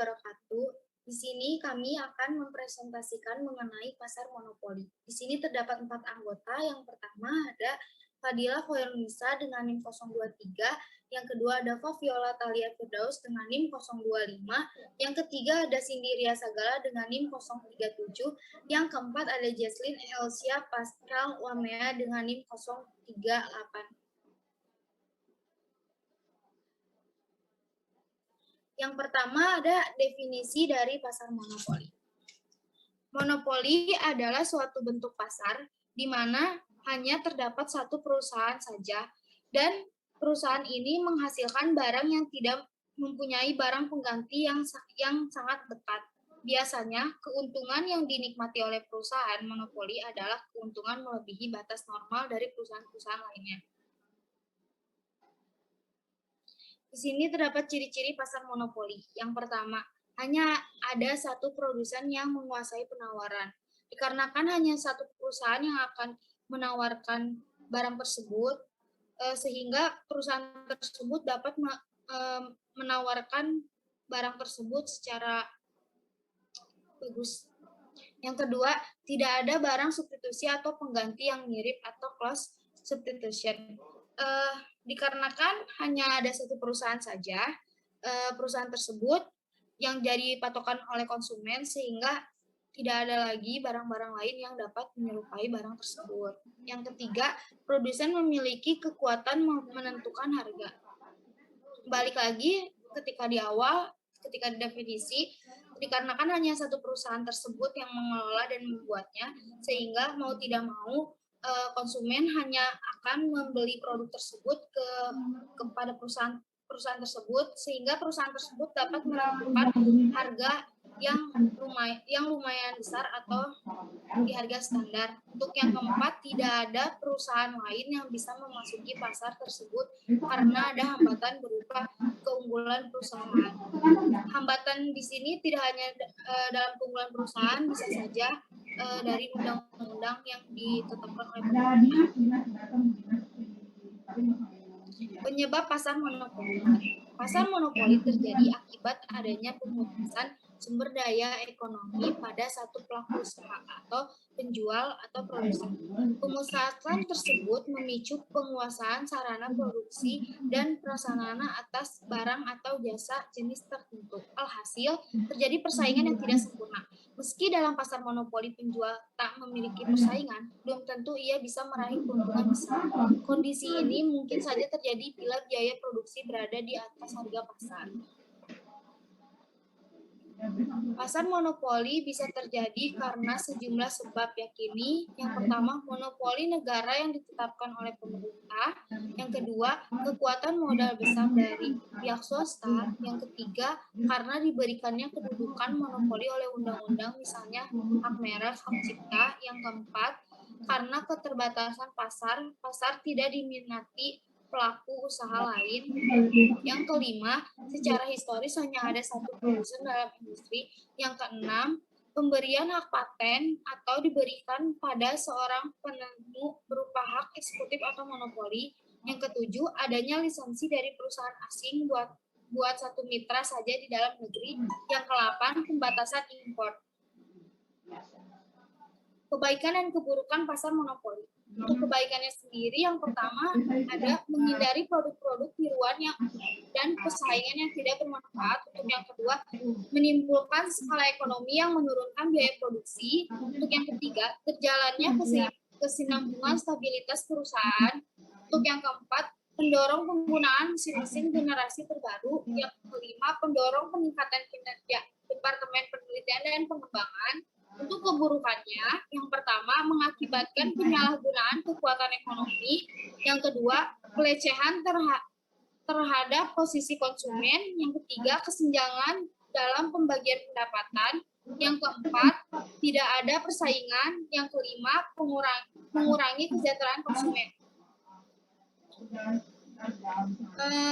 wabarakatuh. Di sini kami akan mempresentasikan mengenai pasar monopoli. Di sini terdapat 4 anggota. Yang pertama ada Fadila Khoirunisa dengan NIM 023, yang kedua ada Foviola Thalia Firdaus dengan NIM 025, yang ketiga ada Cindy Ria Sagala dengan NIM 037, yang keempat ada Jesslyn Elsia Pascal Wamea dengan NIM 038. Yang pertama ada definisi dari pasar monopoli. Monopoli adalah suatu bentuk pasar di mana hanya terdapat satu perusahaan saja dan perusahaan ini menghasilkan barang yang tidak mempunyai barang pengganti yang sangat dekat. Biasanya keuntungan yang dinikmati oleh perusahaan monopoli adalah keuntungan melebihi batas normal dari perusahaan-perusahaan lainnya. Di sini terdapat ciri-ciri pasar monopoli. Yang pertama, hanya ada satu produsen yang menguasai penawaran. Dikarenakan hanya satu perusahaan yang akan menawarkan barang tersebut, sehingga perusahaan tersebut dapat menawarkan barang tersebut secara bagus. Yang kedua, tidak ada barang substitusi atau pengganti yang mirip atau close substitution. Dikarenakan hanya ada satu perusahaan saja, perusahaan tersebut yang jadi patokan oleh konsumen sehingga tidak ada lagi barang-barang lain yang dapat menyerupai barang tersebut. Yang ketiga, produsen memiliki kekuatan menentukan harga. Balik lagi ketika di awal, ketika didefinisi, dikarenakan hanya satu perusahaan tersebut yang mengelola dan membuatnya, sehingga mau tidak mau konsumen hanya akan membeli produk tersebut kepada perusahaan tersebut, sehingga perusahaan tersebut dapat menentukan harga yang lumayan besar atau di harga standar. Untuk yang keempat, tidak ada perusahaan lain yang bisa memasuki pasar tersebut karena ada hambatan berupa keunggulan perusahaan. Hambatan di sini tidak hanya dalam keunggulan perusahaan, bisa saja dari undang-undang yang ditetapkan oleh pemerintah. Penyebab pasar monopoli. Pasar monopoli terjadi akibat adanya pemutusan sumber daya ekonomi pada satu pelaku usaha atau penjual atau produsen. Pemusatan tersebut memicu penguasaan sarana produksi dan prasarana atas barang atau jasa jenis tertentu. Alhasil, terjadi persaingan yang tidak sempurna. Meski dalam pasar monopoli penjual tak memiliki persaingan, belum tentu ia bisa meraih keuntungan besar. Kondisi ini mungkin saja terjadi bila biaya produksi berada di atas harga pasar. Pasar monopoli bisa terjadi karena sejumlah sebab yakini, yang pertama, monopoli negara yang ditetapkan oleh pemerintah, yang kedua, kekuatan modal besar dari pihak swasta, yang ketiga, karena diberikannya kedudukan monopoli oleh undang-undang, misalnya hak merek, hak cipta, yang keempat, karena keterbatasan pasar tidak diminati pelaku usaha lain. Yang kelima, secara historis hanya ada satu produsen dalam industri. Yang keenam, pemberian hak paten atau diberikan pada seorang penemu berupa hak eksekutif atau monopoli. Yang ketujuh, adanya lisensi dari perusahaan asing buat satu mitra saja di dalam negeri. Yang kedelapan, pembatasan impor. Kebaikan dan keburukan pasar monopoli. Untuk kebaikannya sendiri, yang pertama ada menghindari produk-produk tiruan dan persaingan yang tidak bermanfaat. Untuk yang kedua, menimbulkan skala ekonomi yang menurunkan biaya produksi. Untuk yang ketiga, berjalannya kesinambungan stabilitas perusahaan. Untuk yang keempat, pendorong penggunaan mesin-mesin generasi terbaru. Yang kelima, pendorong peningkatan kinerja Departemen Penelitian dan Pengembangan. Untuk keburukannya, yang pertama, mengakibatkan penyalahgunaan kekuatan ekonomi. Yang kedua, pelecehan terhadap posisi konsumen. Yang ketiga, kesenjangan dalam pembagian pendapatan. Yang keempat, tidak ada persaingan. Yang kelima, mengurangi kesejahteraan konsumen.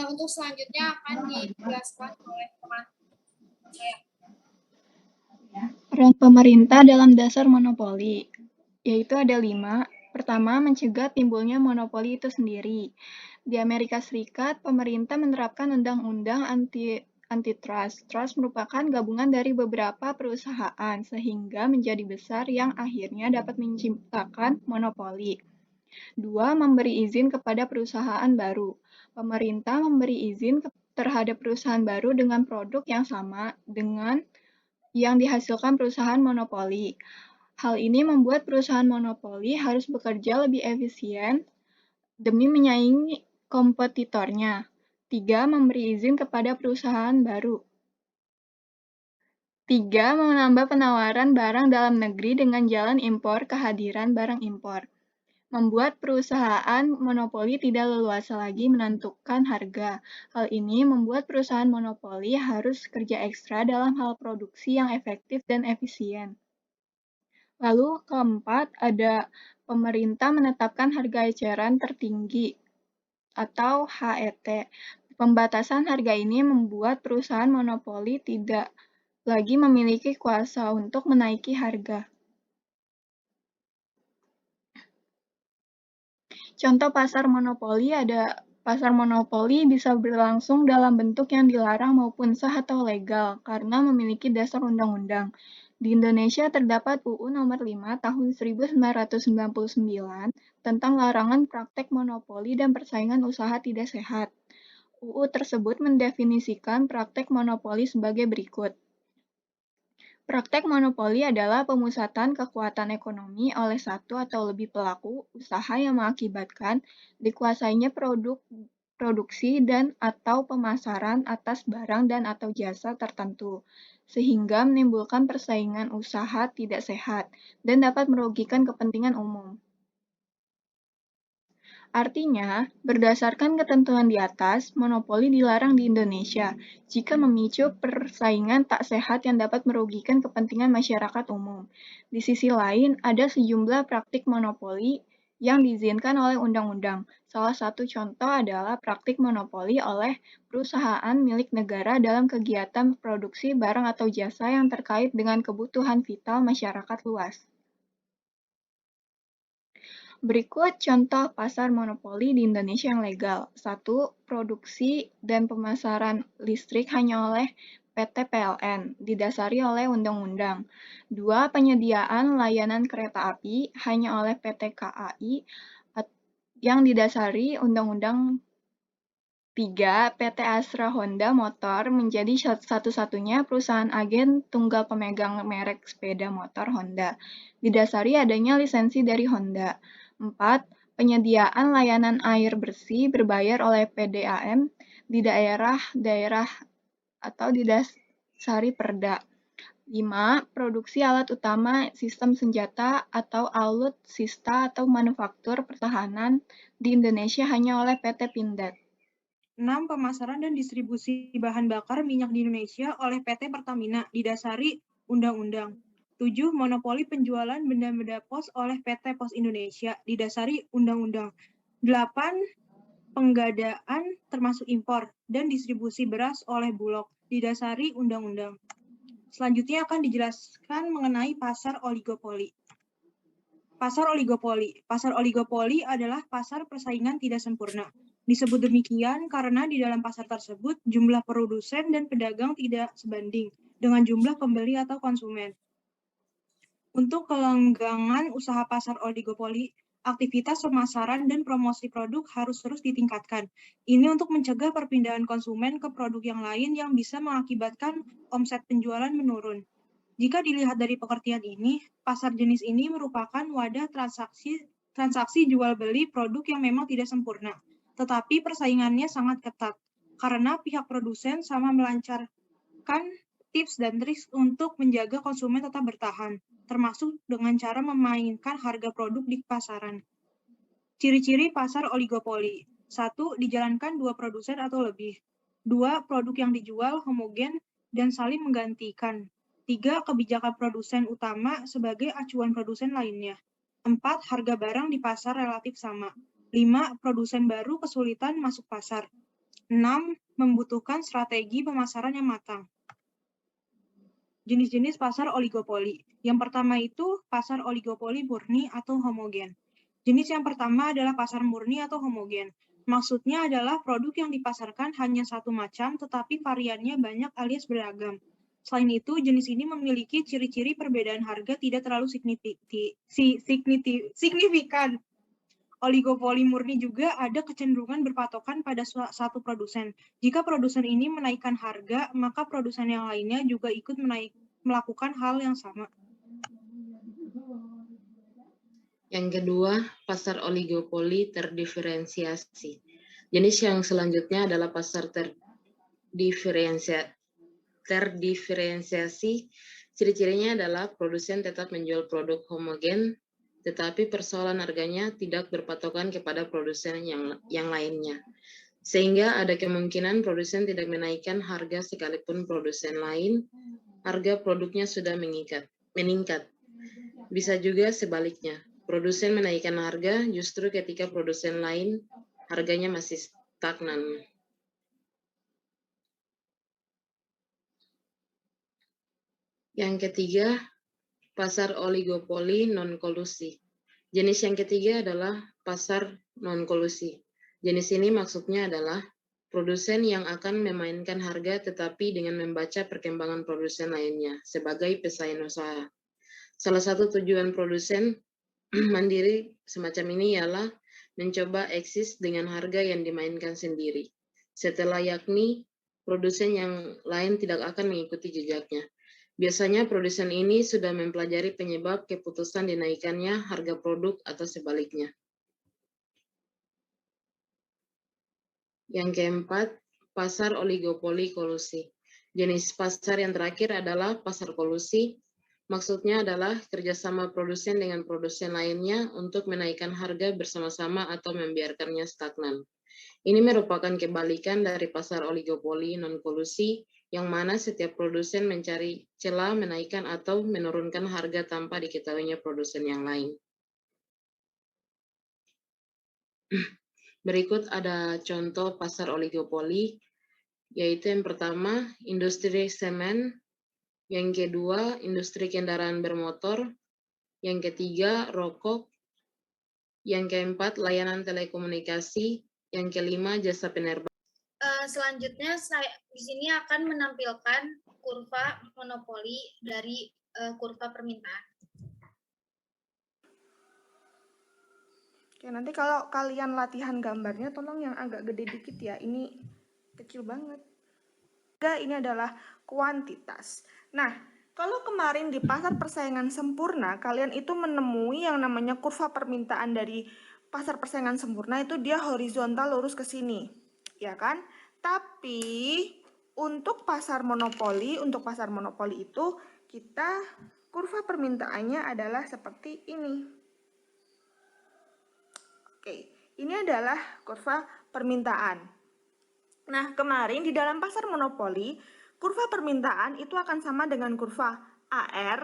Untuk selanjutnya akan dijelaskan oleh teman saya. Peran pemerintah dalam dasar monopoli, yaitu ada 5. Pertama, mencegah timbulnya monopoli itu sendiri. Di Amerika Serikat, pemerintah menerapkan undang-undang antitrust. Trust merupakan gabungan dari beberapa perusahaan sehingga menjadi besar yang akhirnya dapat menciptakan monopoli. 2. Memberi izin kepada perusahaan baru. Pemerintah memberi izin terhadap perusahaan baru dengan produk yang sama dengan yang dihasilkan perusahaan monopoli. Hal ini membuat perusahaan monopoli harus bekerja lebih efisien demi menyaingi kompetitornya. 3. Memberi izin kepada perusahaan baru. 3. Menambah penawaran barang dalam negeri dengan jalan impor kehadiran barang impor. Membuat perusahaan monopoli tidak leluasa lagi menentukan harga. Hal ini membuat perusahaan monopoli harus kerja ekstra dalam hal produksi yang efektif dan efisien. Lalu keempat, ada pemerintah menetapkan harga eceran tertinggi atau HET. Pembatasan harga ini membuat perusahaan monopoli tidak lagi memiliki kuasa untuk menaiki harga. Contoh pasar monopoli ada pasar monopoli bisa berlangsung dalam bentuk yang dilarang maupun sah atau legal karena memiliki dasar undang-undang. Di Indonesia terdapat UU Nomor 5 Tahun 1999 tentang larangan praktek monopoli dan persaingan usaha tidak sehat. UU tersebut mendefinisikan praktek monopoli sebagai berikut. Praktek monopoli adalah pemusatan kekuatan ekonomi oleh satu atau lebih pelaku usaha yang mengakibatkan dikuasainya produksi dan atau pemasaran atas barang dan atau jasa tertentu, sehingga menimbulkan persaingan usaha tidak sehat dan dapat merugikan kepentingan umum. Artinya, berdasarkan ketentuan di atas, monopoli dilarang di Indonesia jika memicu persaingan tak sehat yang dapat merugikan kepentingan masyarakat umum. Di sisi lain, ada sejumlah praktik monopoli yang diizinkan oleh undang-undang. Salah satu contoh adalah praktik monopoli oleh perusahaan milik negara dalam kegiatan produksi barang atau jasa yang terkait dengan kebutuhan vital masyarakat luas. Berikut contoh pasar monopoli di Indonesia yang legal. 1. Produksi dan pemasaran listrik hanya oleh PT PLN, didasari oleh undang-undang. 2. Penyediaan layanan kereta api hanya oleh PT KAI yang didasari undang-undang. 3. PT Astra Honda Motor menjadi satu-satunya perusahaan agen tunggal pemegang merek sepeda motor Honda, didasari adanya lisensi dari Honda. 4. Penyediaan layanan air bersih berbayar oleh PDAM di daerah-daerah atau didasari Perda. 5. Produksi alat utama sistem senjata atau alutsista atau manufaktur pertahanan di Indonesia hanya oleh PT Pindad. 6. Pemasaran dan distribusi bahan bakar minyak di Indonesia oleh PT Pertamina didasari Undang-Undang. 7. Monopoli penjualan benda-benda pos oleh PT Pos Indonesia didasari Undang-Undang. 8. Penggadaan termasuk impor dan distribusi beras oleh Bulog didasari Undang-Undang. Selanjutnya akan dijelaskan mengenai pasar oligopoli. Pasar oligopoli. Pasar oligopoli adalah pasar persaingan tidak sempurna. Disebut demikian karena di dalam pasar tersebut jumlah produsen dan pedagang tidak sebanding dengan jumlah pembeli atau konsumen. Untuk kelanggangan usaha pasar oligopoli, aktivitas pemasaran dan promosi produk harus terus ditingkatkan. Ini untuk mencegah perpindahan konsumen ke produk yang lain yang bisa mengakibatkan omset penjualan menurun. Jika dilihat dari pengertian ini, pasar jenis ini merupakan wadah transaksi jual beli produk yang memang tidak sempurna, tetapi persaingannya sangat ketat karena pihak produsen sama melancarkan tips dan trik untuk menjaga konsumen tetap bertahan, termasuk dengan cara memainkan harga produk di pasaran. Ciri-ciri pasar oligopoli. 1. Dijalankan 2 produsen atau lebih. 2. Produk yang dijual homogen dan saling menggantikan. 3. Kebijakan produsen utama sebagai acuan produsen lainnya. 4. Harga barang di pasar relatif sama. 5. Produsen baru kesulitan masuk pasar. 6. Membutuhkan strategi pemasaran yang matang. Jenis-jenis pasar oligopoli. Yang pertama itu pasar oligopoli murni atau homogen. Jenis yang pertama adalah pasar murni atau homogen. Maksudnya adalah produk yang dipasarkan hanya satu macam, tetapi variannya banyak alias beragam. Selain itu, jenis ini memiliki ciri-ciri perbedaan harga tidak terlalu signifikan. Oligopoli murni juga ada kecenderungan berpatokan pada satu produsen. Jika produsen ini menaikkan harga, maka produsen yang lainnya juga ikut melakukan hal yang sama. Yang kedua, pasar oligopoli terdiferensiasi. Jenis yang selanjutnya adalah pasar terdiferensiasi. Ciri-cirinya adalah produsen tetap menjual produk homogen, tetapi persoalan harganya tidak berpatokan kepada produsen yang lainnya. Sehingga ada kemungkinan produsen tidak menaikkan harga sekalipun produsen lain, harga produknya sudah meningkat. Bisa juga sebaliknya, produsen menaikkan harga justru ketika produsen lain harganya masih stagnan. Yang ketiga, pasar oligopoli non-kolusi. Jenis yang ketiga adalah pasar non-kolusi. Jenis ini maksudnya adalah produsen yang akan memainkan harga tetapi dengan membaca perkembangan produsen lainnya sebagai pesaing usaha. Salah satu tujuan produsen mandiri semacam ini ialah mencoba eksis dengan harga yang dimainkan sendiri. Setelah yakni, produsen yang lain tidak akan mengikuti jejaknya. Biasanya produsen ini sudah mempelajari penyebab keputusan dinaikannya harga produk atau sebaliknya. Yang keempat, pasar oligopoli kolusi. Jenis pasar yang terakhir adalah pasar kolusi. Maksudnya adalah kerjasama produsen dengan produsen lainnya untuk menaikkan harga bersama-sama atau membiarkannya stagnan. Ini merupakan kebalikan dari pasar oligopoli non-kolusi, yang mana setiap produsen mencari celah menaikkan atau menurunkan harga tanpa diketahuinya produsen yang lain. Berikut ada contoh pasar oligopoli, yaitu yang pertama, industri semen, yang kedua, industri kendaraan bermotor, yang ketiga, rokok, yang keempat, layanan telekomunikasi, yang kelima, jasa penerbangan. Selanjutnya saya di sini akan menampilkan kurva monopoli dari kurva permintaan. Oke, nanti kalau kalian latihan gambarnya tolong yang agak gede dikit ya. Ini kecil banget. Ini adalah kuantitas. Nah, kalau kemarin di pasar persaingan sempurna, kalian itu menemui yang namanya kurva permintaan dari pasar persaingan sempurna itu dia horizontal lurus ke sini, ya kan? Tapi untuk pasar monopoli itu kita kurva permintaannya adalah seperti ini. Oke, ini adalah kurva permintaan. Nah, kemarin di dalam pasar monopoli, kurva permintaan itu akan sama dengan kurva AR,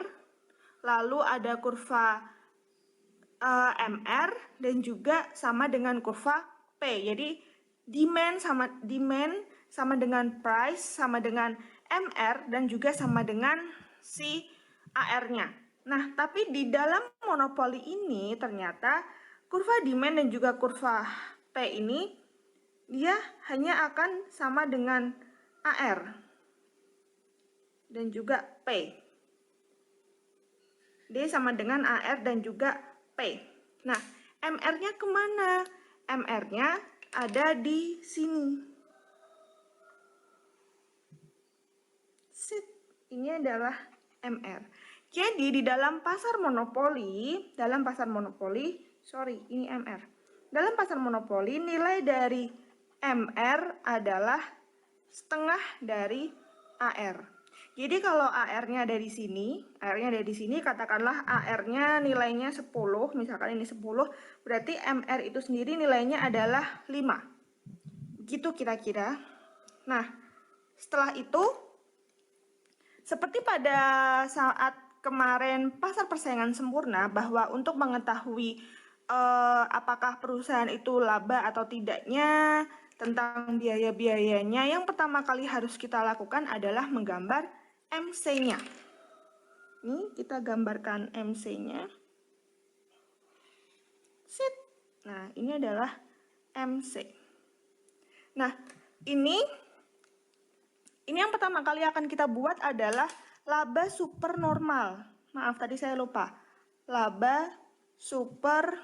lalu ada kurva MR, dan juga sama dengan kurva P. Jadi, demand sama dengan price, sama dengan MR, dan juga sama dengan si AR-nya. Nah, tapi di dalam monopoli ini ternyata kurva demand dan juga kurva P ini dia hanya akan sama dengan AR dan juga P. Dia sama dengan AR dan juga P. Nah, MR-nya kemana? MR-nya ada di sini. Ini adalah MR. Jadi di dalam pasar monopoli, ini MR. Dalam pasar monopoli, nilai dari MR adalah setengah dari AR. Jadi kalau AR-nya ada di sini, katakanlah AR-nya nilainya 10, misalkan ini 10, berarti MR itu sendiri nilainya adalah 5. Begitu kira-kira. Nah, setelah itu, seperti pada saat kemarin pasar persaingan sempurna, bahwa untuk mengetahui apakah perusahaan itu laba atau tidaknya, tentang biaya-biayanya, yang pertama kali harus kita lakukan adalah menggambar MC-nya. Ini kita gambarkan MC-nya. Nah, ini adalah MC. Nah, ini yang pertama kali akan kita buat adalah laba supernormal. Maaf, tadi saya lupa. Laba supernormal.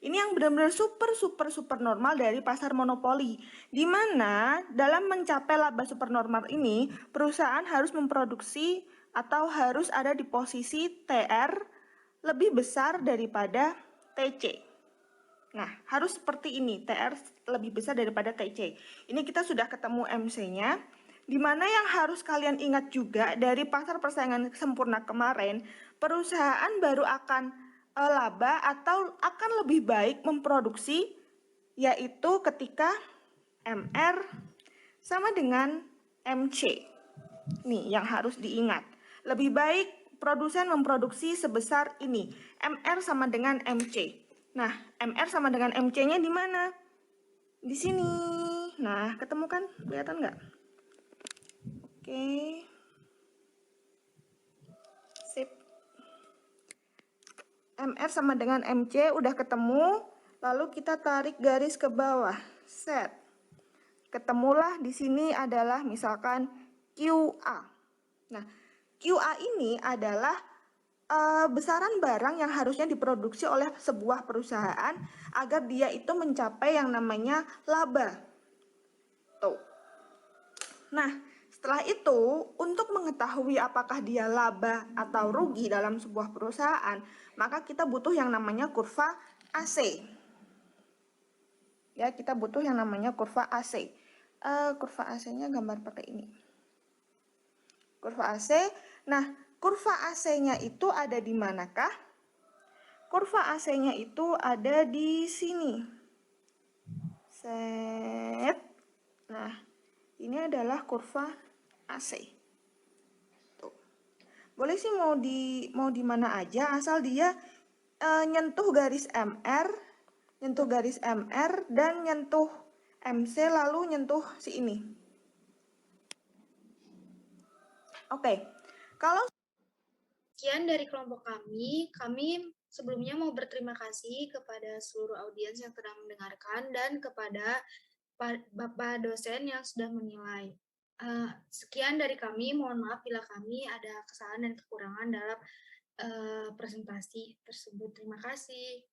Ini yang benar-benar super normal dari pasar monopoli. Di mana dalam mencapai laba supernormal ini, perusahaan harus memproduksi atau harus ada di posisi TR lebih besar daripada TC. Nah, harus seperti ini, TR lebih besar daripada TC. Ini kita sudah ketemu MC-nya, di mana yang harus kalian ingat juga dari pasar persaingan sempurna kemarin, perusahaan baru akan laba atau akan lebih baik memproduksi, yaitu ketika MR sama dengan MC. Nih, yang harus diingat. Lebih baik produsen memproduksi sebesar ini, MR sama dengan MC. Nah, MR sama dengan MC-nya di mana? Di sini. Nah, ketemu kan? Kelihatan nggak? Oke. Sip. MR sama dengan MC udah ketemu, lalu kita tarik garis ke bawah. Set. Ketemulah di sini adalah misalkan QA. Nah, QA ini adalah besaran barang yang harusnya diproduksi oleh sebuah perusahaan agar dia itu mencapai yang namanya laba. Tuh. Nah, setelah itu, untuk mengetahui apakah dia laba atau rugi dalam sebuah perusahaan, maka kita butuh yang namanya kurva AC. Ya, kita butuh yang namanya kurva AC. Kurva AC-nya gambar pakai ini. Kurva AC. Nah, kurva AC-nya itu ada di manakah? Kurva AC-nya itu ada di sini. Set. Nah, ini adalah kurva AC. Tuh. Boleh sih mau di mana aja, asal dia nyentuh garis MR, dan nyentuh MC lalu nyentuh si ini. Oke. Kalau Sekian dari kelompok kami sebelumnya mau berterima kasih kepada seluruh audiens yang telah mendengarkan dan kepada Bapak dosen yang sudah menilai. Sekian dari kami, mohon maaf bila kami ada kesalahan dan kekurangan dalam presentasi tersebut. Terima kasih.